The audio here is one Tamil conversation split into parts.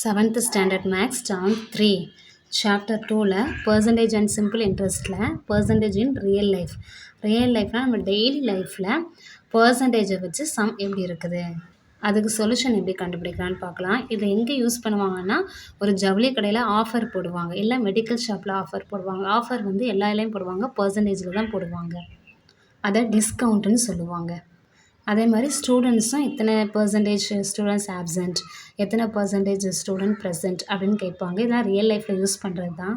7th standard maths term 3 chapter 2ல பர்சன்டேஜ் அண்ட் சிம்பிள் இன்ட்ரெஸ்ட்டில் பர்சன்டேஜ் இன் ரியல் லைஃப்னால் நம்ம டெய்லி லைஃப்பில் பர்சன்டேஜை வச்சு சம் எப்படி இருக்குது, அதுக்கு சொல்யூஷன் எப்படி கண்டுபிடிக்கலான்னு பார்க்கலாம். இதை எங்கே யூஸ் பண்ணுவாங்கன்னா, ஒரு ஜவுளி கடையில் ஆஃபர் போடுவாங்க, இல்லை மெடிக்கல் ஷாப்பில் ஆஃபர் போடுவாங்க. ஆஃபர் வந்து எல்லா இதுலேயும் போடுவாங்க, பர்சன்டேஜில் தான் போடுவாங்க. அதை டிஸ்கவுண்ட்டுன்னு சொல்லுவாங்க. அதே மாதிரி ஸ்டூடெண்ட்ஸும் எத்தனை பர்சன்டேஜ் ஸ்டூடெண்ட்ஸ் ஆப்சண்ட், எத்தனை பர்சன்டேஜ் ஸ்டூடெண்ட் ப்ரெசென்ட் அப்படின்னு கேட்பாங்க. இதெல்லாம் ரியல் லைஃப்பில் யூஸ் பண்ணுறது தான்.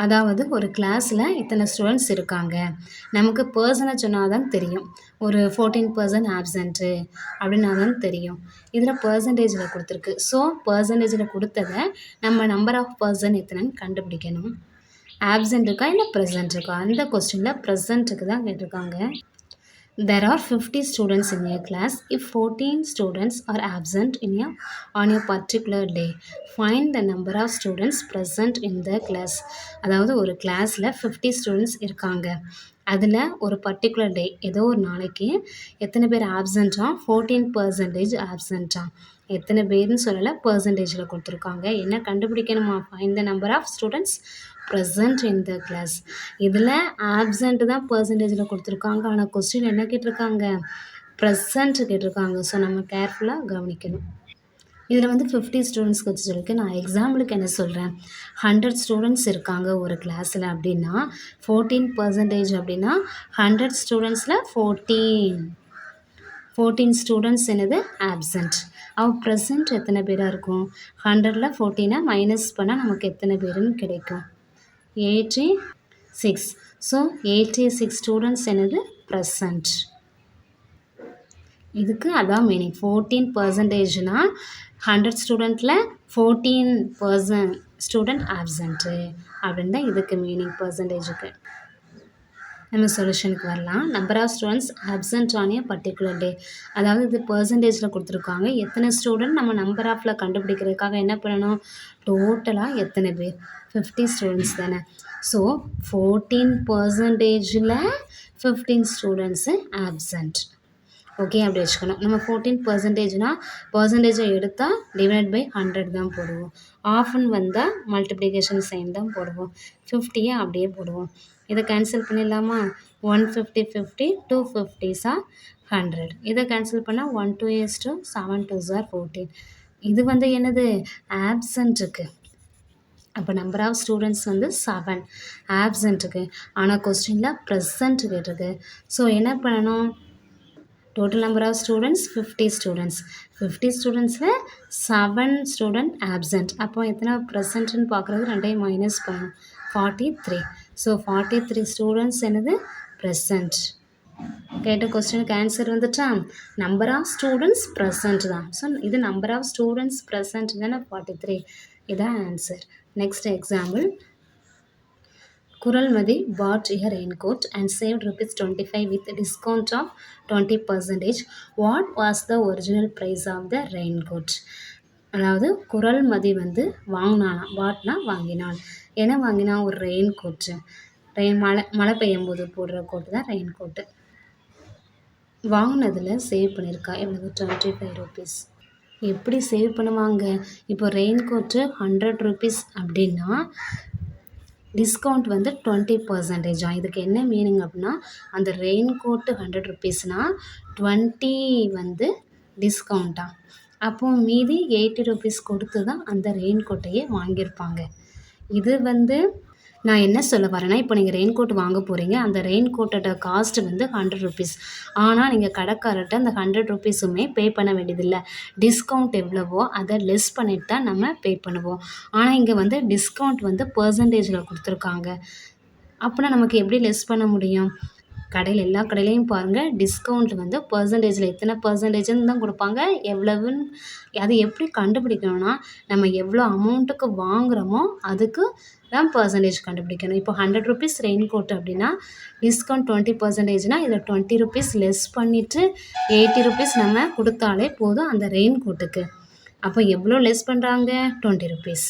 அதாவது ஒரு கிளாஸில் இத்தனை ஸ்டூடெண்ட்ஸ் இருக்காங்க, நமக்கு பர்சனை சொன்னால் தான் தெரியும். ஒரு 14% ஆப்சண்ட்டு அப்படின்னா தான் தெரியும். இதில் பர்சன்டேஜில் கொடுத்துருக்கு. ஸோ பர்சன்டேஜில் கொடுத்ததை நம்ம நம்பர் ஆஃப் பர்சன் எத்தனைன்னு கண்டுபிடிக்கணும். ஆப்சண்ட் இருக்கா இல்லை ப்ரெசென்ட் இருக்கா, அந்த கொஸ்டினில் ப்ரெசென்ட்டுக்கு தான் கேட்டிருக்காங்க. There are 50 students in a class. If 14 students are absent on a particular day, find the number of students present in the class. அதாவது ஒரு கிளாஸில் 50 ஸ்டூடெண்ட்ஸ் இருக்காங்க, அதில் ஒரு பர்டிகுலர் டே ஏதோ ஒரு நாளைக்கு எத்தனை பேர் ஆப்சண்ட்டாக, 14% ஆப்சண்ட்டாக. எத்தனை பேர்னு சொல்லலை, பர்சன்டேஜில் கொடுத்துருக்காங்க. என்ன கண்டுபிடிக்கணுமா? Find the number of students present in the class. இதில் ஆப்சண்ட் தான் பர்சன்டேஜில் கொடுத்துருக்காங்க, ஆனால் கொஸ்டின் என்ன கேட்டிருக்காங்க? ப்ரெசன்ட் கேட்டிருக்காங்க. ஸோ நம்ம கேர்ஃபுல்லாக கவனிக்கணும். இதில் வந்து 50 ஸ்டூடெண்ட்ஸ்க்கு வச்சு சொல்லியிருக்கேன். நான் எக்ஸாம்பிளுக்கு என்ன சொல்கிறேன், 100 ஸ்டூடெண்ட்ஸ் இருக்காங்க ஒரு கிளாஸில் அப்படின்னா 14% அப்படின்னா 100 ஸ்டூடெண்ட்ஸில் 14 ஸ்டூடெண்ட்ஸ் என்னது ஆப்சண்ட். அவள் ப்ரெசன்ட் எத்தனை பேராக இருக்கும்? 100ல் 14 மைனஸ் பண்ணால் நமக்கு எத்தனை பேருன்னு கிடைக்கும்? 86. ஸோ 86 ஸ்டூடெண்ட்ஸ் என்னது ப்ரெசன்ட். இதுக்கு அதான் மீனிங். 14%னால் 100 ஸ்டூடெண்ட்டில் 14% ஸ்டூடெண்ட் ஆப்சண்ட்டு அப்படின்னு தான் இதுக்கு மீனிங் பர்சன்டேஜுக்கு. நம்ம சொல்யூஷனுக்கு வரலாம். Number of students absent on a particular day, அதாவது இது பர்சன்டேஜில் கொடுத்துருக்காங்க. எத்தனை ஸ்டூடெண்ட் நம்ம நம்பர் ஆஃபில் கண்டுபிடிக்கிறதுக்காக என்ன பண்ணணும்? டோட்டலாக எத்தனை பேர்? 50 ஸ்டூடெண்ட்ஸ் தானே. ஸோ 14%ல் 15 ஸ்டூடெண்ட்ஸு ஆப்சண்ட். ஓகே, அப்படி வச்சுக்கணும். நம்ம 14%னால் பர்சன்டேஜை எடுத்தால் டிவைட் பை 100 தான் போடுவோம். ஆஃப்னு வந்தால் மல்டிப்ளிகேஷன் சைன் தான் போடுவோம். 50 அப்படியே போடுவோம். இதை கேன்சல் பண்ணிடலாமா? 150 50 2 50s 100. இதை கேன்சல் பண்ணால் 1 2 is 2 7 2s 14. இது வந்து என்னது? ஆப்சண்ட்டுக்கு. அப்போ நம்பர் ஆஃப் ஸ்டூடெண்ட்ஸ் வந்து 7 ஆப்சண்ட்டுக்கு. ஆனால் கொஸ்டினில் ப்ரெசன்ட் கேட்டிருக்கு. ஸோ என்ன பண்ணணும்? Total number of students 50 students. 50 ஸ்டூடெண்ட்ஸில் 7 ஸ்டூடெண்ட் ஆப்சண்ட். அப்போ எத்தனை ப்ரெசன்ட்னு பார்க்குறது, ரெண்டையும் மைனஸ் பண்ணணும். 43. ஸோ 43 ஸ்டூடெண்ட்ஸ் என்னது ப்ரெசன்ட். கேட்ட கொஸ்டினுக்கு ஆன்சர் வந்துட்டா? நம்பர் ஆஃப் ஸ்டூடெண்ட்ஸ் ப்ரெசன்ட் தான். ஸோ இது நம்பர் ஆஃப் ஸ்டூடெண்ட்ஸ் ப்ரெசன்ட் தானே 43. இதான் answer. Next example. Kuralmadi bought a raincoat and saved ₹25 with a discount of 20%. What was the original price of the raincoat? அதாவது குரல்மதி வந்து வாங்கினானா, பாட்னா வாங்கினான். என்ன வாங்கினா? ஒரு ரெயின் கோட்டு. மழை பெய்யும் போது போடுற கோட்டு தான் ரெயின் கோட்டு. வாங்கினதில் சேவ் பண்ணியிருக்கா எவ்வளவு? ₹25. எப்படி சேவ் பண்ணுவாங்க? இப்போ ரெயின் கோட்டு ₹100 அப்படின்னா டிஸ்கவுண்ட் வந்து 20%. இதுக்கு என்ன மீனிங் அப்படின்னா, அந்த ரெயின் கோட்டு ₹100னால் 20 வந்து டிஸ்கவுண்ட்டா. அப்போது மீதி ₹80 கொடுத்து தான் அந்த ரெயின் கோட்டையே வாங்கியிருப்பாங்க. இது வந்து நான் என்ன சொல்ல வரேன்னா, இப்போ நீங்கள் ரெயின் கோட் வாங்க போகிறீங்க, அந்த ரெயின் கோட்டோட காஸ்ட் வந்து ₹100. ஆனால் நீங்கள் கடைக்காரர்கிட்ட அந்த ₹100மே பே பண்ண வேண்டியதில்லை. டிஸ்கவுண்ட் எவ்வளவோ அதை லெஸ் பண்ணிட்டு தான் நம்ம பே பண்ணுவோம். ஆனால் இங்கே வந்து டிஸ்கவுண்ட் வந்து பர்சன்டேஜில் கொடுத்துருக்காங்க. அப்படின்னா நமக்கு எப்படி லெஸ் பண்ண முடியும்? கடையில் எல்லா கடையிலையும் பாருங்கள், டிஸ்கவுண்ட் வந்து பர்சன்டேஜில் எத்தனை பர்சன்டேஜ்னு தான் கொடுப்பாங்க. எவ்வளவுன்னு அது எப்படி கண்டுபிடிக்கணும்னா, நம்ம எவ்வளோ அமௌண்ட்டுக்கு வாங்குகிறோமோ அதுக்கு தான் பர்சன்டேஜ் கண்டுபிடிக்கணும். இப்போ ₹100 ரெயின் கோட் அப்படின்னா டிஸ்கவுண்ட் 20%னால் இதில் ₹20 லெஸ் பண்ணிவிட்டு ₹80 நம்ம கொடுத்தாலே போதும் அந்த ரெயின் கோட்டுக்கு. அப்போ எவ்வளோ லெஸ் பண்ணுறாங்க? ₹20.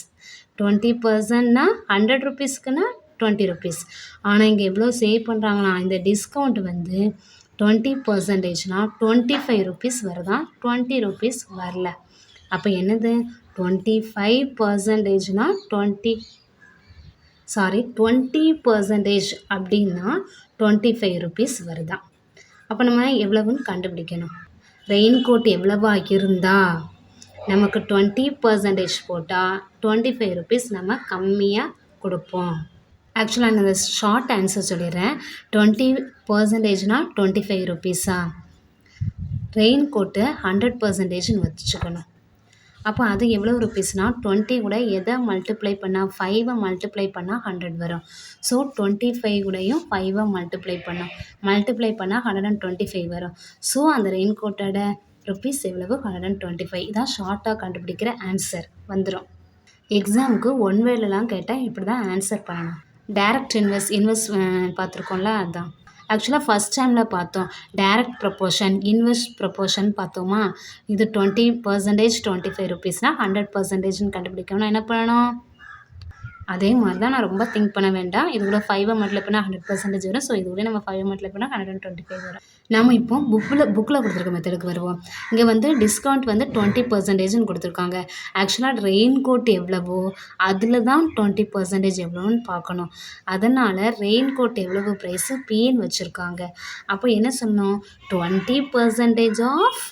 20%னா ₹100க்குன்னா ₹20. ஆனால் இங்கே எவ்வளோ சேவ் பண்ணுறாங்கன்னா, இந்த டிஸ்கவுண்ட் வந்து 20%னால் ₹25 வருதான், ₹20 வரல. அப்போ என்னது? 25%னா 20% அப்படின்னா 25 ருபீஸ் வருதான். அப்போ நம்ம எவ்வளவுன்னு கண்டுபிடிக்கணும். ரெயின் கோட் எவ்வளவா இருந்தா நமக்கு 20% போட்டால் 25 ருபீஸ் நம்ம கம்மியாக கொடுப்போம். ஆக்சுவலாக நான் இந்த ஷார்ட் ஆன்சர் சொல்லிடுறேன். 20%னா 25 ருபீஸா? ரெயின் கோட்டு 100%ன்னு வச்சுக்கணும். அப்போ அது எவ்வளோ ருபீஸ்னால் 20 கூட எதை மல்டிப்ளை பண்ணால் 5 மல்டிப்ளை பண்ணால் 100 வரும். ஸோ 25 கூடயும் 5 மல்டிப்ளை பண்ணால் 125 வரும். ஸோ அந்த ரெயின் கோட்டோட ருபீஸ் எவ்வளவு? 125. இதான் ஷார்ட்டாக கண்டுபிடிக்கிற ஆன்சர் வந்துடும். எக்ஸாமுக்கு ஒன் வேர்ட்லலாம் கேட்டால் இப்படி தான் ஆன்சர் பண்ணணும். டைரக்ட் இன்வெஸ்ட் பார்த்துருக்கோம்ல, அதுதான். ஆக்சுவலாக ஃபஸ்ட் டைமில் பார்த்தோம் டைரக்ட் ப்ரொப்போர்ஷன், இன்வெஸ்ட் ப்ரொப்போர்ஷன் பார்த்தோமா. இது 20% 25 ருபீஸ்னால் 100%ன்னு கண்டுபிடிக்கணும். என்ன பண்ணணும்? அதே மாதிரி தான். நான் ரொம்ப திங்க் பண்ண வேண்டாம். இது கூட 5 மல்டிப்ளை பண்ணால் 100% வரும். ஸோ இது கூட நம்ம 5 மல்டிப்ளை பண்ணால் 125 வரும். நம்ம இப்போ புக்கில் கொடுத்துருக்க மெத்தடுக்கு வருவோம். இங்கே வந்து டிஸ்கவுண்ட் வந்து 20%ன்னு கொடுத்துருக்காங்க. ஆக்சுவலாக ரெயின் கோட் எவ்வளவோ அதில் தான் 20% எவ்வளோன்னு பார்க்கணும். அதனால் ரெயின் கோட் எவ்வளவு ப்ரைஸு பின்னு வச்சுருக்காங்க. அப்போ என்ன சொன்னோம்? 20% ஆஃப்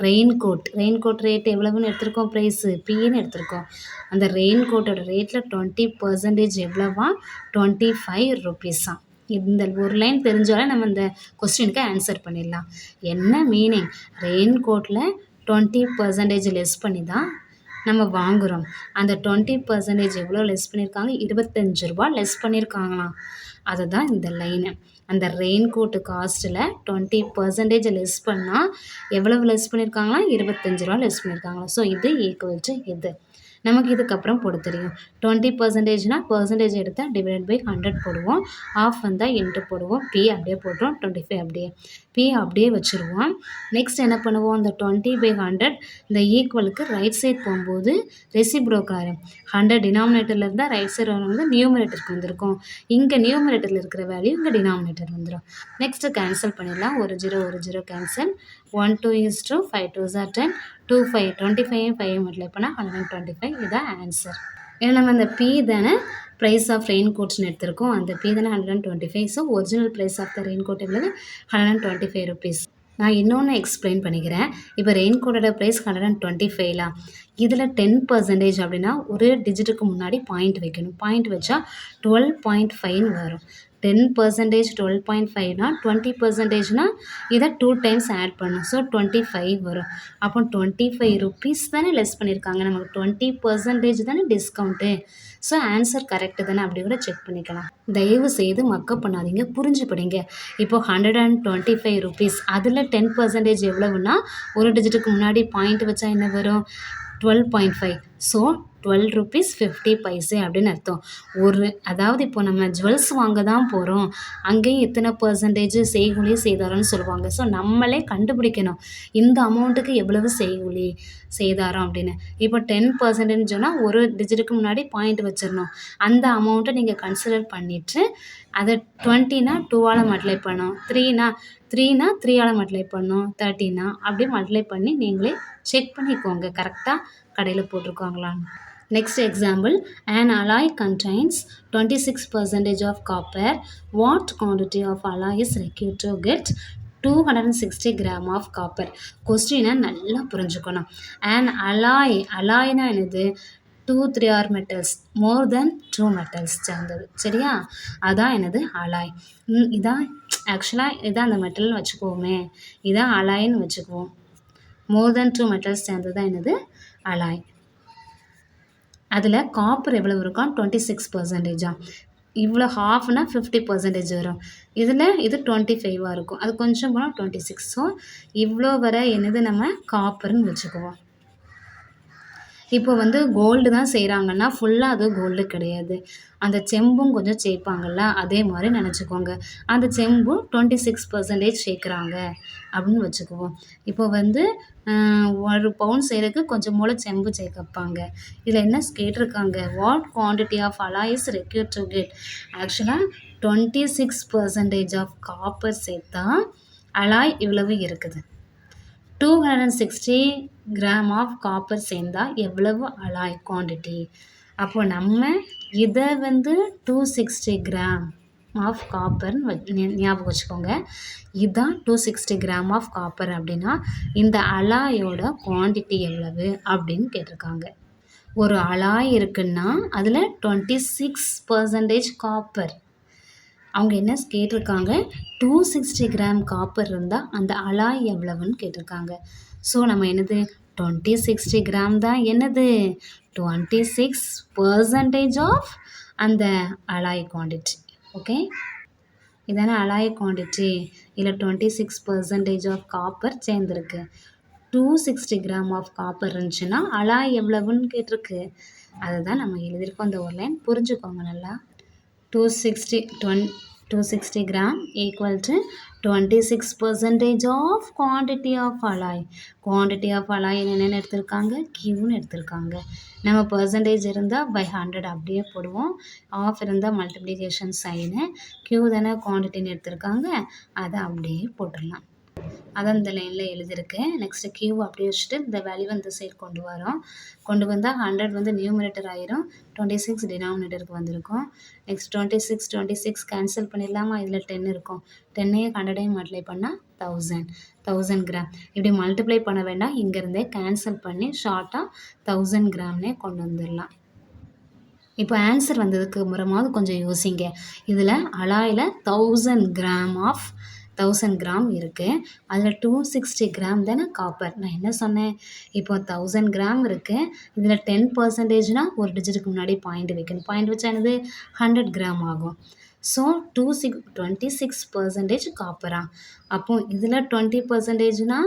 ரெயின் கோட் ரேட் எவ்வளவுன்னு எடுத்திருக்கோம்? ப்ரைஸு பின்னு எடுத்திருக்கோம். அந்த ரெயின் கோட்டோட ரேட்டில் 20% எவ்வளவா? 25 ருபீஸாம். இந்த ஒரு லைன் தெரிஞ்சாலே நம்ம இந்த கொஸ்டினுக்கு ஆன்சர் பண்ணிடலாம். என்ன மீனிங்? ரெயின் கோட்டில் 20% லெஸ் பண்ணி தான் நம்ம வாங்குகிறோம். அந்த 20% எவ்வளோ லெஸ் பண்ணியிருக்காங்க? 25 ரூபா லெஸ் பண்ணியிருக்காங்களாம். அதுதான் இந்த லைனு. அந்த ரெயின் கோட்டு காஸ்ட்டில் 20% லெஸ் பண்ணால் எவ்வளவு லெஸ் பண்ணியிருக்காங்களா? 25 ரூபா லெஸ் பண்ணியிருக்காங்களா. ஸோ இது ஈக்குவல் டு இது. நமக்கு இதுக்கப்புறம் போட தெரியும். 20%னா பர்சன்டேஜ் எடுத்தால் டிவைட் பை 100 போடுவோம். ஆஃப் வந்தால் இன்ட்டு போடுவோம். பி அப்படியே போட்டுருவோம். 25 அப்படியே பி அப்படியே வச்சுருவோம். நெக்ஸ்ட் என்ன பண்ணுவோம்? இந்த 20/100 இந்த ஈக்குவலுக்கு ரைட் சைட் போகும்போது ரெசிப்ரோக்கல் 100 டினாமினேட்டரில் இருந்தால் ரைட் சைடு வந்து நியூமரேட்டருக்கு வந்திருக்கும். இங்கே நியூமரேட்டரில் இருக்கிற வேல்யூ இங்கே டினாமினேட்டர் வந்துடும். நெக்ஸ்ட்டு கேன்சல் பண்ணிடலாம். ஒரு 0 cancel. 1 2 is 2 5 2s are 10 2 5 25 5 multiply பண்ணால் 125. இதுதான் ஆன்சர். ஏன்னா நம்ம அந்த பி தானே ப்ரைஸ் ஆஃப் ரெயின் கோட்ஸ்னு எடுத்திருக்கோம். அந்த பி தானே 125. So original price of the raincoat எவ்வளவு? 125 ருபீஸ். நான் இன்னொன்று எக்ஸ்பிளைன் பண்ணிக்கிறேன். இப்போ ரெயின் கோட்டோட ப்ரைஸ் 125லாம். இதில் 10% அப்படின்னா ஒரு டிஜிட்டுக்கு முன்னாடி பாயிண்ட் வைக்கணும். பாயிண்ட் வச்சா 12.5ன்னு வரும். 10% 12.5னா 20%னா இதை 2 டைம்ஸ் ஆட் பண்ணணும். ஸோ 25 வரும். அப்போ 25 ருபீஸ் தானே லெஸ் பண்ணியிருக்காங்க. நமக்கு 20% தானே டிஸ்கவுண்ட்டு. ஸோ ஆன்சர் கரெக்டு தானே, அப்படி கூட செக் பண்ணிக்கலாம். தயவு செய்து மக்கப் பண்ணாதீங்க, புரிஞ்சு படிங்க. இப்போது 125 ருபீஸ் அதில் 10% எவ்வளவுன்னா ஒரு டிஜிட்டுக்கு முன்னாடி பாயிண்ட் வச்சா என்ன வரும்? 12.5. ஸோ 12 ருபீஸ் 50 பைசே அப்படின்னு அர்த்தம். அதாவது இப்போ நம்ம ஜுவல்ஸ் வாங்க தான் போகிறோம். அங்கேயும் எத்தனை பர்சன்டேஜ் செய்கூலி செய்தாரம்னு சொல்லுவாங்க. ஸோ நம்மளே கண்டுபிடிக்கணும் இந்த அமௌண்ட்டுக்கு எவ்வளவு செய்கூலி செய்தாரம் அப்படின்னு. இப்போ 10%ன்னு சொன்னால் ஒரு டிஜிட்டுக்கு முன்னாடி பாயிண்ட் வச்சிடணும். அந்த அமௌண்ட்டை நீங்கள் கன்சிடர் பண்ணிவிட்டு அதை 20னா 2ஆல் மல்டிப்ளை பண்ணணும். 3னா 3ஆல் மல்டிப்ளை பண்ணணும். 30னா அப்படியே மல்டிப்ளை பண்ணி நீங்களே செக் பண்ணிக்கோங்க கரெக்டாக கடையில் போட்டிருக்காங்களான்னு. Next example, an alloy contains 26% of copper. What quantity of alloy is required to get 260 gram of copper? கொஸ்டினை நல்லா புரிஞ்சுக்கணும். an alloyனா என்னது? 2-3 metals more than 2 metals சேர்ந்தது. சரியா? அதான் என்னது? அலாய். இதான் ஆக்சுவலாக இதான் அந்த மெட்டல்னு வச்சுக்குவோமே. இதான் அலாய்ன்னு வச்சுக்குவோம். மோர் தென் 2 மெட்டல்ஸ் சேர்ந்தது தான் என்னது? அலாய். அதில் காப்பர் எவ்வளோ இருக்கும்? 26%. இவ்வளோ ஹாஃப்னா 50% வரும். இதில் இது 25 இருக்கும். அது கொஞ்சம் போனால் 26. ஸோ இவ்வளோ வர என்னது நம்ம காப்பர்னு வச்சுக்குவோம். இப்போ வந்து கோல்டு தான் செய்கிறாங்கன்னா ஃபுல்லாக அது கோல்டு கிடையாது. அந்த செம்பும் கொஞ்சம் சேர்ப்பாங்கள்ல, அதே மாதிரி நினச்சிக்கோங்க. அந்த செம்பும் 26% சேர்க்குறாங்க அப்படின்னு வச்சுக்குவோம். இப்போ வந்து 1 பவுன் செய்கிறதுக்கு கொஞ்சம் போல் செம்பு சேர்க்கப்பாங்க. இதில் என்ன கேட்டிருக்காங்க? What quantity of alloy is required to get? ஆக்சுவலாக 26% ஆஃப் காப்பர் சேர்த்தா அலாய் இவ்வளவு இருக்குது. 260 கிராம் ஆஃப் காப்பர் சேர்ந்தா எவ்வளவு அலாய் குவான்டிட்டி. அப்போ நம்ம இதை வந்து 260 கிராம் ஆஃப் காப்பர்னு ஞாபகம் வச்சுக்கோங்க. இதுதான் 260 கிராம் ஆஃப் காப்பர் அப்படின்னா இந்த அலாயோட குவான்டிட்டி எவ்வளவு அப்படின்னு கேட்டிருக்காங்க. ஒரு அலாய் இருக்குன்னா அதில் 26% காப்பர். அவங்க என்ன கேட்டிருக்காங்க, 260 கிராம் காப்பர் இருந்தால் அந்த அலாய் எவ்வளவுன்னு கேட்டிருக்காங்க. ஸோ நம்ம என்னது 2060 கிராம் தான் என்னது 26% ஆஃப் அந்த அலாய் குவான்டிட்டி. ஓகே, இதான அலாய் குவான்டிட்டி. இதில் 26% ஆஃப் காப்பர் சேர்ந்துருக்கு. 260 கிராம் ஆஃப் காப்பர் இருந்துச்சுன்னா அலாய் எவ்வளவுன்னு கேட்டிருக்கு. அதை தான் நம்ம எழுதியிருக்கோம். இந்த ஒரு லைன் புரிஞ்சுக்கோங்க நல்லா. 260 gram equal to 26% of quantity of alloy. Quantity of alloy என்னென்னு எடுத்திருக்காங்க, Qன்னு எடுத்திருக்காங்க. நம்ம பர்சன்டேஜ் இருந்தால் by 100 அப்படியே போடுவோம். ஆஃப் இருந்தால் மல்டிப்ளிகேஷன் சைனு. Q தானே குவான்டிட்டின்னு எடுத்திருக்காங்க, அதை அப்படியே போட்டுடலாம். அதான் இந்த லைனில் எழுதியிருக்கு. நெக்ஸ்ட்டு கியூ அப்படியே வச்சுட்டு இந்த வேல்யூ இந்த சைடு கொண்டு வரோம். கொண்டு வந்தால் 100 வந்து நியூமரேட்டர் ஆயிரும், 26 டினாமினேட்டருக்கு வந்திருக்கும். நெக்ஸ்ட் 26 கேன்சல் பண்ணிடலாமா, இதில் 10 இருக்கும். 10ஐயும் 100ஐயும் மல்டிப்ளை பண்ணால் 1000 கிராம். இப்படி மல்டிப்ளை பண்ண வேண்டாம், இங்கேருந்தே கேன்சல் பண்ணி ஷார்ட்டாக 1000 கிராம்னே கொண்டு வந்துடலாம். இப்போ ஆன்சர் வந்ததுக்கு அப்புறமாவது கொஞ்சம் யோசிங்க. இதில் அலாயில் 1000 கிராம் இருக்குது. அதில் 260 கிராம் தானே காப்பர். நான் என்ன சொன்னேன், இப்போ 1000 கிராம் இருக்குது. இதில் 10%னா ஒரு டிஜிட்டுக்கு முன்னாடி பாயிண்ட் வைக்கணும். பாயிண்ட் வச்சா என்னது 100 கிராம் ஆகும். ஸோ 26% காப்பரா. அப்போ இதில் 20%னா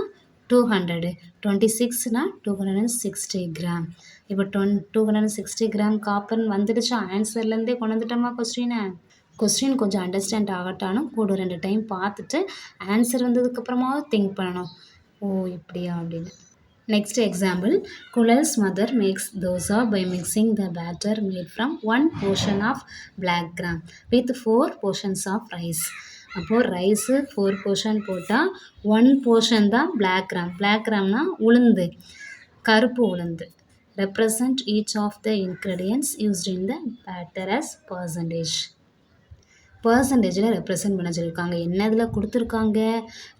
200, 26னா 260 கிராம். இப்போ 260 கிராம் காப்பர்னு வந்துடுச்சா, ஆன்சர்லேருந்தே கொண்டு வந்துட்டோமா கொஸ்டின் கொஞ்சம் அண்டர்ஸ்டாண்ட் ஆகட்டாலும் கூட 2 டைம் பார்த்துட்டு ஆன்சர் வந்ததுக்கப்புறமாவது திங்க் பண்ணணும், ஓ இப்படியா அப்படின்னு. Next example, Kulal's mother makes dosa by mixing the batter made from 1 portion of black gram with 4 portions of rice. அப்போது ரைஸு 4 போர்ஷன் போட்டால் 1 போர்ஷன் தான் பிளாக் கிராம். பிளாக் கிராம்னா உளுந்து, கருப்பு உளுந்து. Represent each of the ingredients used in the batter as percentage. பர்சன்டேஜில் ரெப்ரசன்ட் பண்ண சொல்லியிருக்காங்க. என்னதில் கொடுத்துருக்காங்க,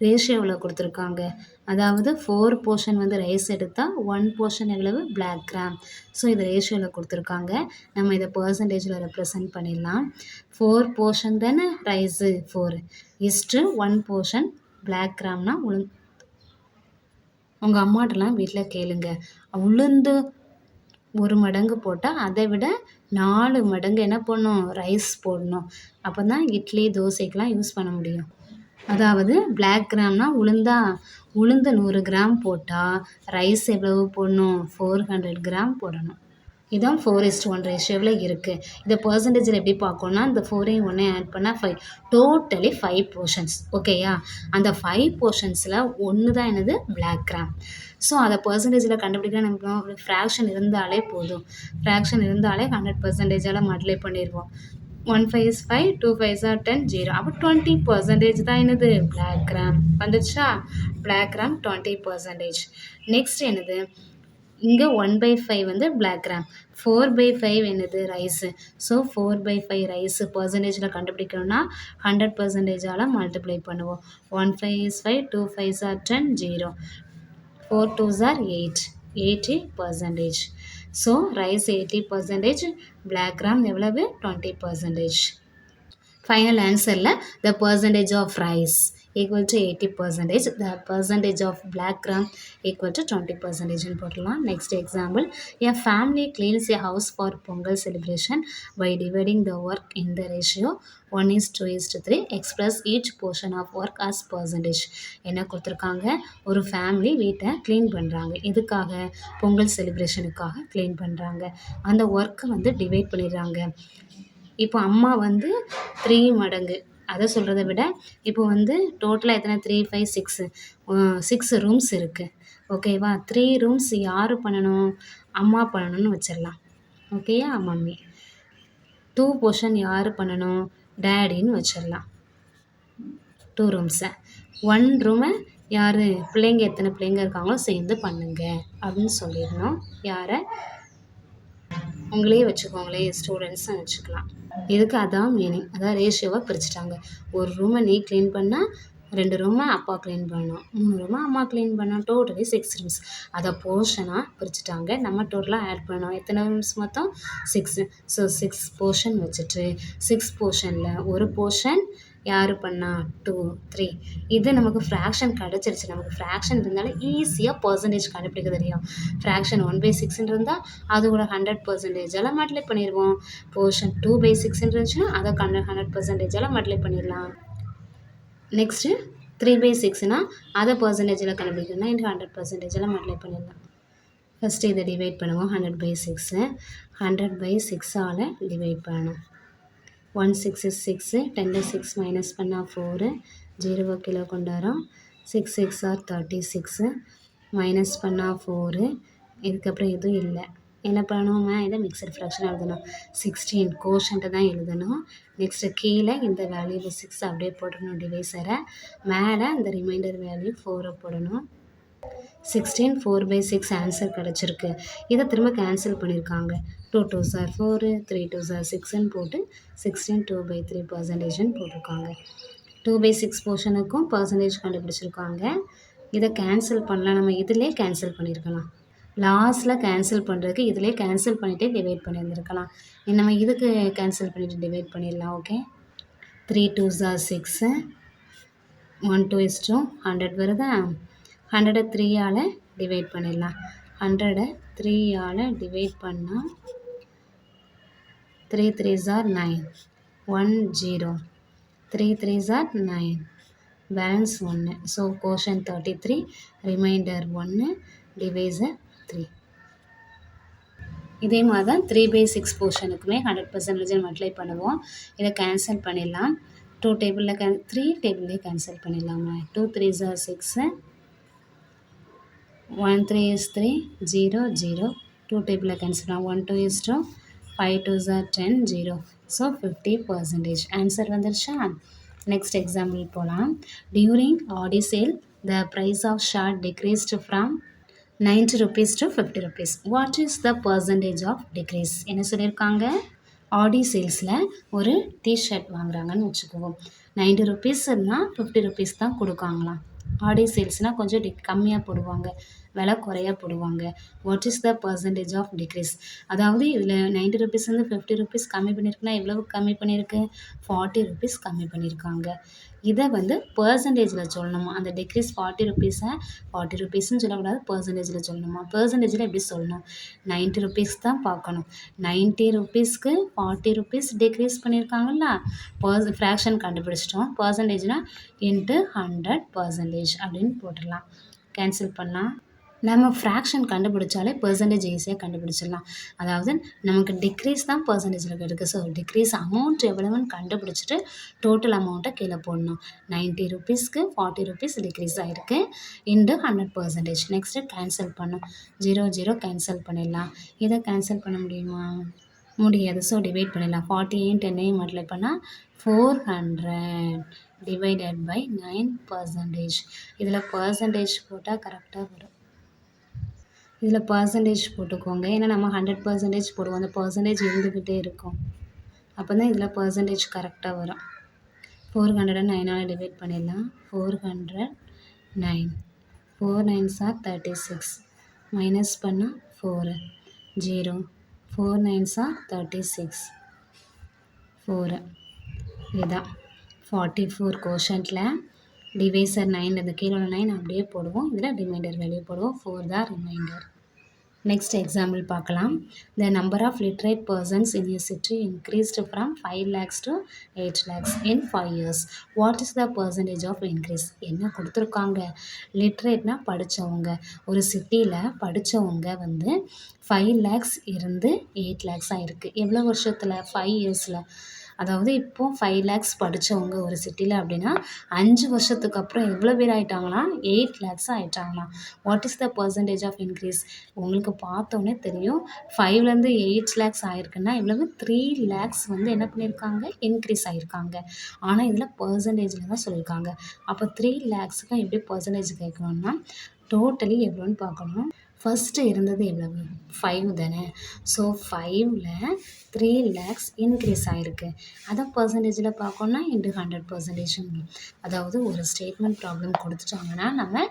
ரேஷியோவில் கொடுத்துருக்காங்க. அதாவது 4 போர்ஷன் வந்து ரைஸ் எடுத்தால் 1 போர்ஷன் எவ்வளவு பிளாக் கிராம். ஸோ இது ரேஷியோவில் கொடுத்துருக்காங்க. நம்ம இதை பர்சன்டேஜில் ரெப்ரசன்ட் பண்ணிடலாம். 4 போர்ஷன் தானே ரைஸு 4 இஸ்ட்டு 1 போர்ஷன் பிளாக் கிராம்னா உளுந்து. உங்கள் அம்மாட்டெலாம் வீட்டில் கேளுங்க, உளுந்து 1 மடங்கு போட்டால் அதை விட 4 மடங்கு என்ன பண்ணணும், ரைஸ் போடணும். அப்போ தான் இட்லி தோசைக்கெலாம் யூஸ் பண்ண முடியும். அதாவது பிளாக் கிராம்னா உளுந்து 100 கிராம் போட்டால் ரைஸ் எவ்வளவு போடணும், 400 கிராம் போடணும். இதான் 4:1 ரேஷியோவில் இருக்குது. இதை பர்சன்டேஜில் எப்படி பார்க்கணுன்னா, இந்த 4ஐயும் 1ஐயும் ஆட் பண்ணால் 5, டோட்டலி 5 போர்ஷன்ஸ். ஓகேயா, அந்த 5 போர்ஷன்ஸில் 1 தான் என்னது பிளாக் கிராம். ஸோ அதை பர்சன்டேஜில் கண்டுபிடிக்க நமக்கு ஃப்ராக்ஷன் இருந்தாலே போதும். ஃப்ராக்ஷன் இருந்தாலே 100%ஆல் மல்டிப்ளை பண்ணிடுவோம். 1 5 is 5, 2 5 are 10, 0. அப்போ 20% தான் என்னது பிளாக் கிராம் வந்துச்சா. Black gram 20%. நெக்ஸ்ட் என்னது, இங்கே 1/5 வந்து பிளாக் கிராம், 4/5 என்னது ரைஸு. ஸோ 4/5 ரைஸு பர்சன்டேஜில் கண்டுபிடிக்கணும்னா 100%ஆல் மல்டிப்ளை பண்ணுவோம். 1 5 is 5, 2 5 are 10, 0. 4 2s are 8, 80%. So rice 80%, black gram எவ்வளவு 20%. ஃபைனல் ஆன்சரில் the percentage of rice equal to 80%, the percentage of black gram equal to 20% போடலாம். Next example, a family cleans a house for Pongal celebration by dividing the work in the ratio 1:2:3, express each portion of work as percentage. என்ன கொடுத்துருக்காங்க, ஒரு ஃபேமிலி வீட்டை க்ளீன் பண்ணுறாங்க. எதுக்காக, பொங்கல் செலிப்ரேஷனுக்காக க்ளீன் பண்ணுறாங்க. அந்த ஒர்க்கை வந்து டிவைட் பண்ணிடுறாங்க. இப்போ அம்மா வந்து 3 மடங்கு, அதை சொல்கிறத விட இப்போ வந்து டோட்டலாக எத்தனை 3 5 6 ரூம்ஸ் இருக்குது. ஓகேவா, 3 ரூம்ஸ் யார் பண்ணணும், அம்மா பண்ணணும்னு வச்சிடலாம். ஓகேயா, மம்மி. 2 போர்ஷன் யார் பண்ணணும், டேடின்னு வச்சிடலாம். 2 ரூம்ஸை 1 ரூமை யார் பிள்ளைங்க எத்தனை பிள்ளைங்க இருக்காங்களோ சேர்ந்து பண்ணுங்க அப்படின்னு சொல்லிடணும். யாரை உங்களையே வச்சுக்கோங்களே ஸ்டூடெண்ட்ஸ்னு வச்சுக்கலாம். இதுக்கு அதான் மீனிங். அதான் ரேஷியோவாக பிரிச்சுட்டாங்க. ஒரு ரூமை நீ க்ளீன் பண்ணால் 2 ரூமை அப்பா க்ளீன் பண்ணணும், 3 ரூமை அம்மா க்ளீன் பண்ணணும், டோட்டலி 6 ரூம்ஸ். அதை போர்ஷனாக பிரிச்சுட்டாங்க. நம்ம டோட்டலாக ஆட் பண்ணோம். எத்தனை ரூம்ஸ் மொத்தம் 6. ஸோ 6 போர்ஷன் வச்சுட்டு 6 போர்ஷனில் ஒரு போர்ஷன் யார் பண்ணா 2, 3. இது நமக்கு ஃப்ராக்ஷன் கிடச்சிருச்சு. நமக்கு ஃப்ராக்ஷன் இருந்தாலே ஈஸியாக பர்சன்டேஜ் கண்டுபிடிக்க தெரியும். ஃப்ராக்ஷன் 1/6 இருந்தால் அதோட 100% மல்டிப்ளை பண்ணிடுவோம். போர்ஷன் 2/6 இருந்துச்சுன்னா அதை 100% மல்டிப்ளை பண்ணிடலாம். நெக்ஸ்ட்டு 3/6னா அதை பர்சன்டேஜில் கண்டுபிடிக்கணும்னா 100% மல்டிப்ளை பண்ணிடலாம். ஃபஸ்ட்டு இதை டிவைட் பண்ணுவோம். 100/6 100/6ஆல் டிவைட் பண்ணணும். 1 6 is 6, 10 6 மைனஸ் பண்ணால் 4, 0 கீழே கொண்டு வரோம். 6 6 are 36, மைனஸ் பண்ணால் 4. இதுக்கப்புறம் எதுவும் இல்லை. என்ன பண்ணணுமா, இதை மிக்சட் ஃப்ராக்ஷன் எழுதணும். 16 கோஷன்ட்டு தான் எழுதணும். நெக்ஸ்ட்டு கீழே இந்த வேல்யூ 6 அப்படியே போடணும் டிவைசரை. மேலே இந்த ரிமைண்டர் வேல்யூ 4 போடணும். 16 4/6 ஆன்சர் கிடச்சிருக்கு. இதை திரும்ப கேன்சல் பண்ணியிருக்காங்க. 2 2s are 4, 3 2s are 6ன்னு போட்டு 16 2/3% போட்டிருக்காங்க. 2/6 போர்ஷனுக்கும் பர்சன்டேஜ் கண்டுபிடிச்சிருக்காங்க. இதை கேன்சல் பண்ணலாம். நம்ம இதிலே கேன்சல் பண்ணியிருக்கலாம். லாஸ்ட்டில் கேன்சல் பண்ணுறதுக்கு இதிலே கேன்சல் பண்ணிவிட்டு டிவைட் பண்ணியிருந்துருக்கலாம். நம்ம இதுக்கு கேன்சல் பண்ணிவிட்டு டிவைட் பண்ணிடலாம். ஓகே, 3 2s are 6, 1 2 is 2, 100 வருதா. 100 3ஆல் டிவைட் பண்ணிடலாம். 100 3ஆல் டிவைட் பண்ணால் 3 3s are 9, 1 0, 3 3s are 9, balance 1. So quotient 33, remainder 1, divisor 3. இதே மாதிரி தான் 3/6 போர்ஷனுக்குமே 100% மல்டிப்ளை பண்ணுவோம். இதை கேன்சல் பண்ணிடலாம். 2 டேபிளில் 3 டேபிள்லேயே கேன்சல் பண்ணிடலாமா. 2 3s are 6, 1 3 is 3, 0 0, 2 டேபிளில் கேன்சல் பண்ணலாம். 1 2 is 2, 5 2s are 10, 0. So 50% answer வந்துருச்சா. நெக்ஸ்ட் எக்ஸாம்பிள் போகலாம். During Aadi sale the price of shirt decreased from 90 rupees to 50 rupees. What is the percentage of decrease? என்ன சொல்லியிருக்காங்க, ஆடி சேல்ஸில் ஒரு டிஷர்ட் வாங்குறாங்கன்னு வச்சுக்குவோம். 90 rupeesனா 50 rupees தான் கொடுக்காங்களாம். ஆடி சேல்ஸ்னால் கொஞ்சம் கம்மியாக போடுவாங்க, விலை குறையாக போடுவாங்க. What is the percentage of decrease? அதாவது இதில் 90 rupees வந்து 50 rupees கம்மி பண்ணியிருக்குன்னா எவ்வளவு கம்மி பண்ணியிருக்கு, 40 rupees கம்மி பண்ணியிருக்காங்க. இதை வந்து பர்சன்டேஜில் சொல்லணுமா. அந்த டிக்ரீஸ் 40 rupees-ஐ 40 rupeesன்னு சொல்லக்கூடாது, பர்சன்டேஜில் சொல்லணுமா. பர்சன்டேஜில் எப்படி சொல்லணும், 90 rupees தான் பார்க்கணும். 90 rupees-க்கு 40 rupees டிக்ரீஸ் பண்ணியிருக்காங்கல்ல, ஃப்ராக்ஷன் கண்டுபிடிச்சிட்டோம். பர்சன்டேஜ்னால் இன்ட்டு 100% அப்படின்னு போட்டுடலாம். கேன்சல் பண்ணலாம். நம்ம ஃப்ராக்ஷன் கண்டுபிடிச்சாலே பர்சன்டேஜ் ஈஸியாக கண்டுபிடிச்சிடலாம். அதாவது நமக்கு டிக்ரீஸ் தான் பர்சன்டேஜில் இருக்குது. ஸோ டிக்ரீஸ் அமௌண்ட் எவ்வளவுன்னு கண்டுபிடிச்சிட்டு டோட்டல் அமௌண்ட்டை கீழே போடணும். 90 rupees-க்கு 40 rupees டிக்ரீஸ் ஆகிருக்கு இன்ட்டு 100%. நெக்ஸ்ட்டு கேன்சல் பண்ணும். 0 0 கேன்சல் பண்ணிடலாம். இதை கேன்சல் பண்ண முடியுமா, முடியாது. ஸோ டிவைட் பண்ணிடலாம். 40 10 மல்டிப்ளை பண்ணால் 400 டிவைடட் பை 9%. இதில் பர்சன்டேஜ் போட்டால் கரெக்டாக வரும். இதில் பர்சன்டேஜ் போட்டுக்கோங்க. ஏன்னா நம்ம 100% போடுவோம். அந்த பர்சன்டேஜ் இருந்துக்கிட்டே இருக்கும். அப்போ தான் இதில் பர்சன்டேஜ் கரெக்டாக வரும். 409ஆல் டிவைட் பண்ணிடலாம். 409, 4 9s are 36, மைனஸ் பண்ணால் 4, 0, 4 9s are 36, 4. இதுதான் 44 கோஷன்ட்டில் டிவைசர் 9 அந்த கீழே உள்ள 9 அப்படியே போடுவோம். இதில் ரிமைண்டர் வேல்யூ போடுவோம். 4 தான் ரிமைண்டர். நெக்ஸ்ட் எக்ஸாம்பிள் பார்க்கலாம். The number of literate persons in a city increased from 5 lakhs to 8 lakhs in 5 years. What is the percentage of increase? என்ன கொடுத்துருக்காங்க, லிட்ரேட்னா படித்தவங்க. ஒரு சிட்டியில் படித்தவங்க வந்து 5 lakhs இருந்து 8 lakhs ஆகிருக்கு. எவ்வளோ வருஷத்தில், 5 years-ல். அதாவது இப்போது 5 lakhs படித்தவங்க ஒரு சிட்டியில் அப்படின்னா 5 வருஷத்துக்கு அப்புறம் எவ்வளோ பேர் ஆகிட்டாங்களாம், 8 lakhs ஆகிட்டாங்களாம். What is the percentage of increase? உங்களுக்கு பார்த்தோன்னே தெரியும் 5லேருந்து 8 lakhs ஆயிருக்குன்னா எவ்வளவு 3 lakhs வந்து என்ன பண்ணியிருக்காங்க, இன்க்ரீஸ் ஆகியிருக்காங்க. ஆனால் இதில் பர்சன்டேஜில் தான் சொல்லியிருக்காங்க. அப்போ 3 lakhsக்கு எப்படி பர்சன்டேஜ் கேட்கணும்னா டோட்டலி எவ்வளோன்னு பார்க்கணும். ஃபஸ்ட்டு இருந்தது எவ்வளவு 5 தானே. ஸோ 5ல் 3 lakhs இன்க்ரீஸ் ஆகிருக்கு. அதை பர்சன்டேஜில் பார்க்கணுன்னா இன்ட்டு 100%. அதாவது ஒரு ஸ்டேட்மெண்ட் ப்ராப்ளம் கொடுத்துட்டாங்கன்னா நம்ம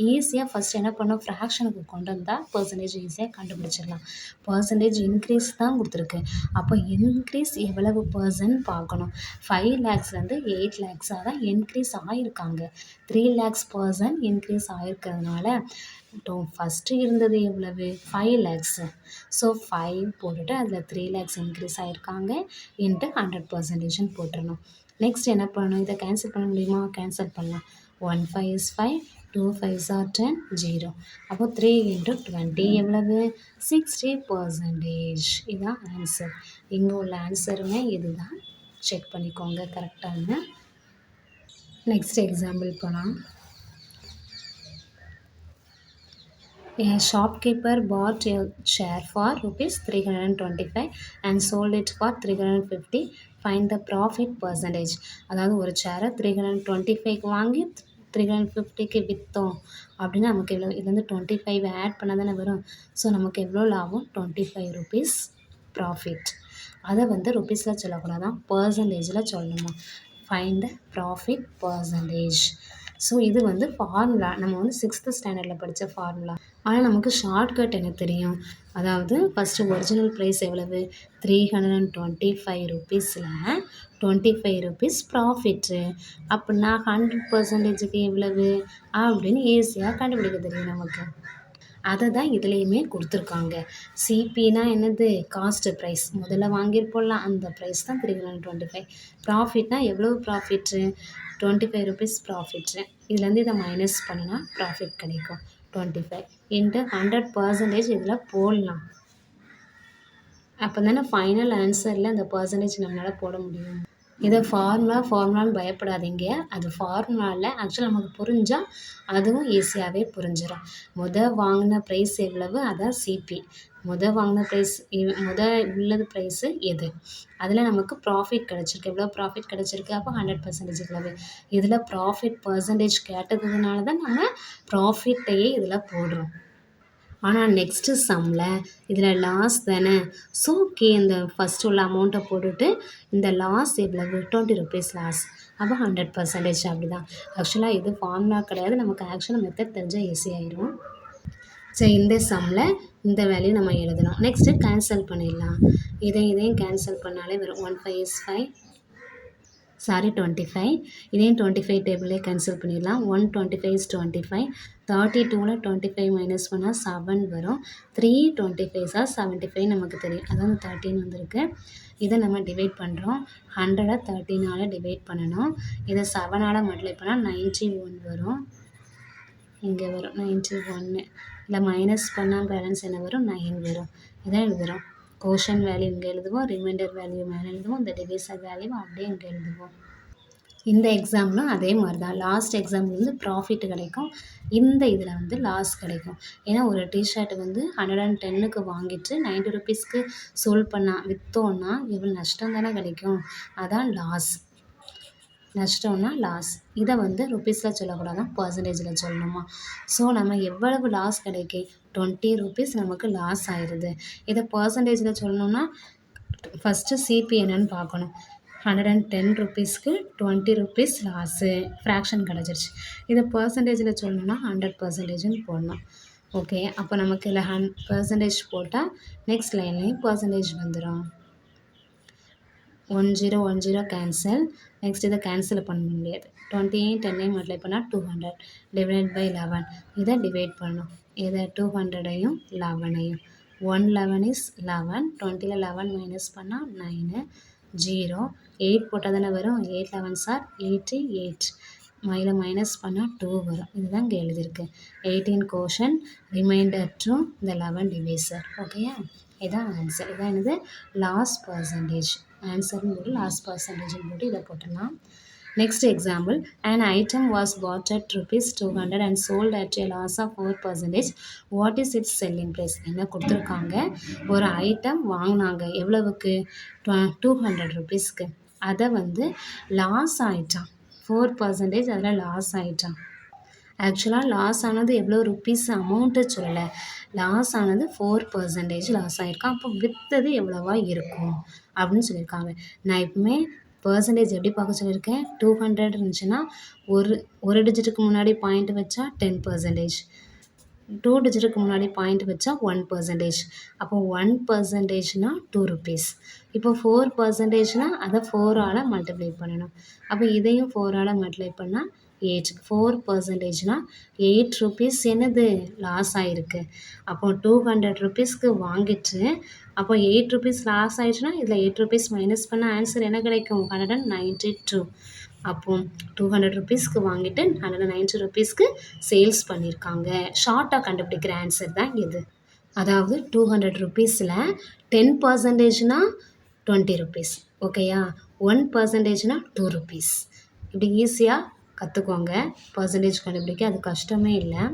ஈஸியாக ஃபஸ்ட் என்ன பண்ணோம், ஃப்ராக்ஷனுக்கு கொண்டு வந்தால் பர்சன்டேஜ் ஈஸியாக கண்டுபிடிச்சிடலாம். பர்சன்டேஜ் இன்க்ரீஸ் தான் கொடுத்துருக்கு. அப்போ இன்க்ரீஸ் எவ்வளவு பர்சன்ட் பார்க்கணும். 5 lakhsலேருந்து 8 lakhs தான் இன்க்ரீஸ் ஆகிருக்காங்க. 3 lakhs பர்சன்ட் இன்க்ரீஸ் ஆகிருக்கிறதுனால ஃபஸ்ட்டு இருந்தது எவ்வளவு 5 lakhs. ஸோ 5 போட்டுட்டு அதில் 3 lakhs இன்க்ரீஸ் ஆகிருக்காங்க இன்ட்டு 100% போட்டுடணும். நெக்ஸ்ட் என்ன பண்ணணும், இதை கேன்சல் பண்ண முடியுமா, கேன்சல் பண்ணலாம். 1 5 is 5, 2 5s are 10, 0. அப்போ 3 × 20 எவ்வளவு 60%. இதுதான் ஆன்சர். இங்கே உள்ள ஆன்சருமே இதுதான், செக் பண்ணிக்கோங்க கரெக்டான. நெக்ஸ்ட் எக்ஸாம்பிள் போகலாம். A shopkeeper bought a chair for rupees 325 and sold it for 350. Find the profit percentage. அதாவது ஒரு சேரை 325க்கு வாங்கி 350க்கு விற்றோம் அப்படின்னா நமக்கு எவ்வளோ, இது வந்து 25 ஆட் பண்ணால் தானே வரும். ஸோ நமக்கு எவ்வளோ லாபம், 25 rupees ப்ராஃபிட். அதை வந்து ருபீஸில் சொல்லக்கூடாதான், பர்சன்டேஜில் சொல்லணுமா. Find the profit percentage. So இது வந்து ஃபார்முலா, நம்ம வந்து 6th ஸ்டாண்டர்டில் படித்த ஃபார்முலா. ஆனால் நமக்கு ஷார்ட்கட் என்ன தெரியும், அதாவது ஃபஸ்ட்டு ஒரிஜினல் ப்ரைஸ் எவ்வளவு 325 ருபீஸில் 25 rupees ப்ராஃபிட்டு. அப்படின்னா 100%க்கு எவ்வளவு அப்படின்னு ஈஸியாக கண்டுபிடிக்க தெரியும் நமக்கு. அதை தான் இதுலேயுமே கொடுத்துருக்காங்க. சிபினா என்னது, காஸ்ட்டு ப்ரைஸ், முதல்ல வாங்கியிருப்போம்ல அந்த ப்ரைஸ் தான் 325. ப்ராஃபிட்னா எவ்வளோ ப்ராஃபிட்டு, 25 rupees ப்ராஃபிட்டு. இதுலேருந்து இதை மைனஸ் பண்ணினா ப்ராஃபிட் கிடைக்கும் 25 இன்ட்டு 100% இதில் போடலாம். அப்போ தானே ஃபைனல் ஆன்சரில் அந்த பர்சன்டேஜ் நம்மளால் போட முடியும். இதை ஃபார்முலான்னு பயப்படாதீங்க. அது ஃபார்முலாவில் ஆக்சுவலாக நமக்கு புரிஞ்சால் அதுவும் ஈஸியாகவே புரிஞ்சிடும். வாங்கின ப்ரைஸ் எவ்வளவு, அதான் சிபி. வாங்கின ப்ரைஸ் உள்ளது ப்ரைஸு எது, அதில் நமக்கு ப்ராஃபிட் கிடச்சிருக்கு. எவ்வளோ ப்ராஃபிட் கிடச்சிருக்கு, அப்போ 100% எவ்வளவு. இதில் ப்ராஃபிட் பர்சன்டேஜ் கேட்டதுனால தான் நம்ம ப்ராஃபிட்டையே இதில் போடுறோம். ஆனால் நெக்ஸ்ட்டு சம்மில் இதில் லாஸ் தானே. ஸோ இந்த ஃபஸ்ட்டு உள்ள அமௌண்ட்டை போட்டுட்டு இந்த லாஸ் எவ்வளவு 20 rupees லாஸ், அப்போ 100% அப்படி தான். ஆக்சுவலாக இது ஃபார்முலா கிடையாது, நமக்கு ஆக்சுவலாக மெத்தட் தெரிஞ்சால் ஈஸியாகிடும். சரி, இந்த சம்மில் இந்த வேல்யூ நம்ம எழுதலாம். நெக்ஸ்ட்டு கேன்சல் பண்ணிடலாம். இதையும் கேன்சல் பண்ணாலே வரும். 1 5 is 5, 25. இதையும் 25 டேபிளே கேன்சல் பண்ணிடலாம். 125 is 25. 32ல் 25 மைனஸ் பண்ணால் 7 வரும். 325s are 75 நமக்கு தெரியும், அதாவது 13 வந்திருக்கு. இதை நம்ம டிவைட் பண்ணுறோம். 100 13ஆல் டிவைட் பண்ணணும். இதை 7ஆல் மல்டிப்ளை பண்ணால் 91 வரும். இங்கே வரும் 91. இல்லை மைனஸ் பண்ணால் பேலன்ஸ் என்ன வரும், 9 வரும். இதான் எழுதுகிறோம். கோஷன் வேல்யூ இங்கே எழுதுவோம், ரிமைண்டர் வேல்யூ மேலே எழுதுவோம், இந்த டிவிசர் வேல்யூ அப்படியே இங்கே எழுதுவோம். இந்த எக்ஸாம்லும் அதே மாதிரி தான். லாஸ்ட் எக்ஸாம்பிள் வந்து ப்ராஃபிட் கிடைக்கும், இந்த இதில் வந்து லாஸ் கிடைக்கும். ஏன்னா ஒரு டிஷர்ட் வந்து 110க்கு வாங்கிட்டு 90 rupeesக்கு சோல்ட் விற்றோன்னா எவ்வளோ நஷ்டம் தானே கிடைக்கும், அதான் லாஸ். நஷ்டம்னா லாஸ். இதை வந்து ருபீஸில் சொல்லக்கூடாதான், பர்சன்டேஜில் சொல்லணுமா. ஸோ நம்ம எவ்வளவு லாஸ் கிடைக்கும், 20 rupees நமக்கு லாஸ் ஆயிடுது. இதை பர்சன்டேஜில் சொல்லணும்னா ஃபஸ்ட்டு சிபி என்னன்னு பார்க்கணும். 110 rupeesக்கு 20 rupees லாஸு, ஃப்ராக்ஷன் கிடச்சிருச்சு. இதை பர்சன்டேஜில் சொல்லணும்னா 100%ன்னு போடணும். ஓகே, அப்போ நமக்கு இல்லை 100% போட்டால் நெக்ஸ்ட் லைன்லேயும் பர்சன்டேஜ் வந்துடும். 10 கேன்சல். நெக்ஸ்ட் இதை கேன்சல் பண்ண முடியாது. 20 10 மல்டிப்ளை பண்ணால் 200 டிவைட் பை 11. இதை டிவைட் பண்ணணும். இதை 200ஐயும் 11ஐயும். 111 is 11. 20ல் 11 மைனஸ் பண்ணால் 9, 0. 8 போட்டால் தானே வரும். 8 11s are 88. இதில் மைனஸ் பண்ணால் 2 வரும். இதுதான் இங்கே எழுதியிருக்கு. 18 கோஷன், ரிமைண்டர் 2, இந்த 11 டிவைசர். ஓகேயா. இதான் ஆன்சர். இதான் என்னது லாஸ்ட் பர்சன்டேஜ். ஆன்சர்னு போட்டு லாஸ்ட் பர்சன்டேஜ்னு போட்டு இதை போட்டுடலாம். Next example, an item was bought at rupees 200 and sold at a loss of 4%. What is its selling price? என்ன கொடுத்துருக்காங்க, ஒரு ஐட்டம் வாங்கினாங்க எவ்வளவுக்கு 200 ருபீஸ்க்கு, அதை வந்து லாஸ் ஆயிட்டான் 4%, அதில் லாஸ் ஆயிட்டான். ஆக்சுவலாக லாஸ் ஆனது எவ்வளோ ருப்பீஸ் அமௌண்ட்டு சொல்லலை, லாஸ் ஆனது 4% லாஸ் ஆகிருக்கான். அப்போ விற்றது எவ்வளவா இருக்கும் அப்படின்னு சொல்லியிருக்காங்க. நான் எப்பவுமே பர்சன்டேஜ் எப்படி பார்க்க சொல்லியிருக்கேன், 200 இருந்துச்சுன்னா ஒரு டிஜிட்டுக்கு முன்னாடி பாயிண்ட் வச்சா 10%, 2 டிஜிட்டுக்கு முன்னாடி பாயிண்ட் வச்சா 1%. அப்போ 1%னா 2 ருபீஸ். இப்போ 4%னா அதை 4ஆல் மல்டிப்ளை பண்ணணும். அப்போ இதையும் 4ஆல் மல்டிப்ளை பண்ணால் 8. 4%னா 8 ருபீஸ் என்னது லாஸ் ஆகிருக்கு. அப்போ 200 ருபீஸ்க்கு வாங்கிட்டு அப்போ 8 ருபீஸ் லாஸ் ஆயிடுச்சுன்னா இதில் 8 ருபீஸ் மைனஸ் பண்ண ஆன்சர் என்ன கிடைக்கும், 192. அப்போ 200 ருபீஸ்க்கு வாங்கிட்டு 190 ருபீஸ்க்கு சேல்ஸ் பண்ணியிருக்காங்க. ஷார்ட்டாக கண்டுபிடிக்கிற ஆன்சர் தான் இது. அதாவது 200 ருபீஸில் 10%னா 20 ருபீஸ், ஓகேயா, 1%னா 2 ருபீஸ். இப்படி ஈஸியாக கற்றுக்கோங்க. பர்சன்டேஜ் கண்டுபிடிக்க அது கஷ்டமே இல்லை.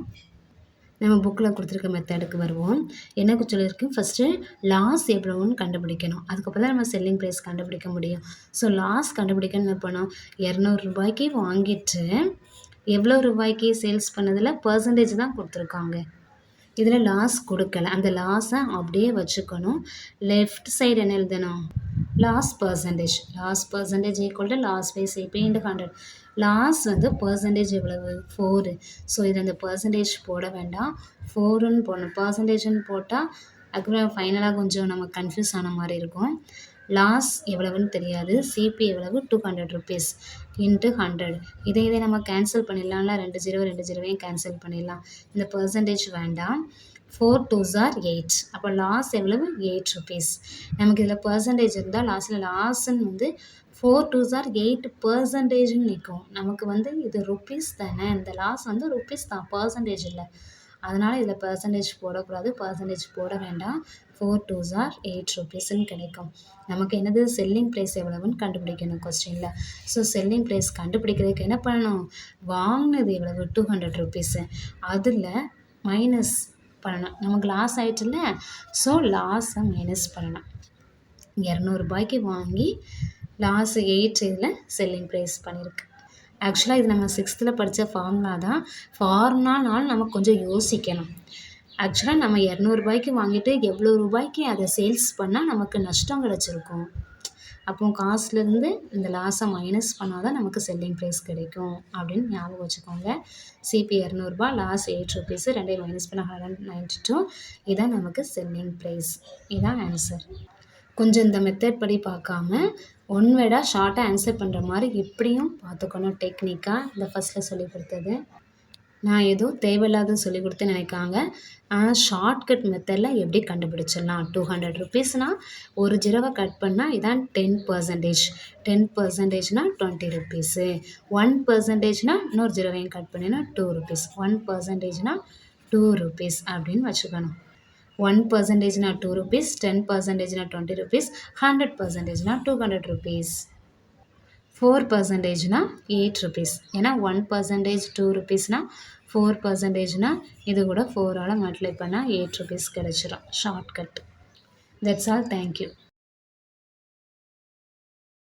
நம்ம புக்கில் கொடுத்துருக்க மெத்தடுக்கு வருவோம். எனக்கு சொல்லியிருக்கு, ஃபஸ்ட்டு லாஸ் எவ்வளோன்னு கண்டுபிடிக்கணும், அதுக்கப்புறம் தான் நம்ம செல்லிங் ப்ரைஸ் கண்டுபிடிக்க முடியும். ஸோ லாஸ் கண்டுபிடிக்கணும்னு என்ன பண்ணோம், 200 ரூபாய்க்கு வாங்கிட்டு எவ்வளோ ரூபாய்க்கு சேல்ஸ் பண்ணதில் பர்சன்டேஜ் தான் கொடுத்துருக்காங்க. இதில் லாஸ் கொடுக்கல, அந்த லாஸை அப்படியே வச்சுக்கணும். லெஃப்ட் சைடு என்ன எழுதணும், loss percentage. Loss percentage equal to loss by CP into 100. Loss வந்து பர்சன்டேஜ் எவ்வளவு 4. ஸோ இது அந்த பர்சன்டேஜ் போட வேண்டாம், 4ன்னு போடணும். பர்சன்டேஜ்னு போட்டால் அதுக்கப்புறம் ஃபைனலாக கொஞ்சம் நம்ம கன்ஃபியூஸ் ஆன மாதிரி இருக்கும். லாஸ் எவ்வளவுன்னு தெரியாது, சிபி எவ்வளவு 200 ருபீஸ் இன்ட்டு 100. இதை நம்ம கேன்சல் பண்ணிடலாம்ல, 2 0 கேன்சல் பண்ணிடலாம். இந்த பர்சன்டேஜ் வேண்டாம். 4 2s are 8. அப்போ லாஸ் எவ்வளவு 8 ருபீஸ். நமக்கு இதில் பர்சன்டேஜ் இருந்தால் லாஸ்ன்னு வந்து 4 2s are 8%ன்னு நிற்கும். நமக்கு வந்து இது ருப்பீஸ் தானே, இந்த லாஸ் வந்து ருப்பீஸ் தான், பர்சன்டேஜ் இல்லை. அதனால் இதில் பர்சன்டேஜ் போடக்கூடாது, பர்சன்டேஜ் போட வேண்டாம். 4 2s are 8 ருபீஸ்ன்னு கிடைக்கும். நமக்கு என்னது செல்லிங் ப்ரைஸ் எவ்வளவுன்னு கண்டுபிடிக்கணும் கொஸ்டினில். ஸோ செல்லிங் ப்ரைஸ் கண்டுபிடிக்கிறதுக்கு என்ன பண்ணணும், வாங்கினது எவ்வளவு 200 ருபீஸு, அதில் மைனஸ் பண்ணணும். நமக்கு லாஸ் ஆகிடுச்சுல்ல, ஸோ லாஸை மைனஸ் பண்ணணும். 200 ரூபாய்க்கு வாங்கி லாஸ் 8 இதில் செல்லிங் ப்ரைஸ் பண்ணியிருக்கு. ஆக்சுவலாக இது நம்ம 6th படித்த ஃபார்முலா தான். ஃபார்முலானாலும் நமக்கு கொஞ்சம் யோசிக்கணும். ஆக்சுவலாக நம்ம 200 ரூபாய்க்கு வாங்கிட்டு எவ்வளோ ரூபாய்க்கு அதை சேல்ஸ் பண்ணால் நமக்கு நஷ்டம் கிடச்சிருக்கும். அப்போ காசுலேருந்து இந்த லாஸை மைனஸ் பண்ணால் தான் நமக்கு செல்லிங் ப்ரைஸ் கிடைக்கும் அப்படின்னு ஞாபகம் வச்சுக்கோங்க. சிபி 200 ரூபா, லாஸ் 8 ருபீஸ், 2 மைனஸ் பண்ண 192. இதான் நமக்கு செல்லிங் ப்ரைஸ். இதான் ஆன்சர். கொஞ்சம் இந்த மெத்தட் படி பார்க்காம ஒன் வேர்டாக ஷார்ட்டாக ஆன்சர் பண்ணுற மாதிரி எப்படியும் பார்த்துக்கணும். டெக்னிக்காக இந்த ஃபஸ்ட்டில் சொல்லி கொடுத்தது நான் ஏதோ தேவையில்லாத சொல்லி கொடுத்து நினைக்காங்க. ஆனால் ஷார்ட்கட் மெத்தடில் எப்படி கண்டுபிடிச்சிடலாம். 200 ருபீஸ்னால் ஒரு ஜீரோவை கட் பண்ணால் இதான் 10%. 10%னா 20 ருபீஸு. 1%னா இன்னொரு ஜீரோவையும் கட் பண்ணினா 2 ருபீஸ். 1%னா 2 ருபீஸ் அப்படின்னு வச்சுக்கணும். 1%னா 2 rupees, 10%னா 20 rupees, 100%னா 200 rupees, 4%னா 8 rupees. ஏன்னா 1% 2 rupeesனா 4%னா இது கூட 4ஆல் மல்டிப்ளை பண்ணால் 8 rupees கிடைச்சிடும். ஷார்ட்கட். That's all. தேங்க்யூ.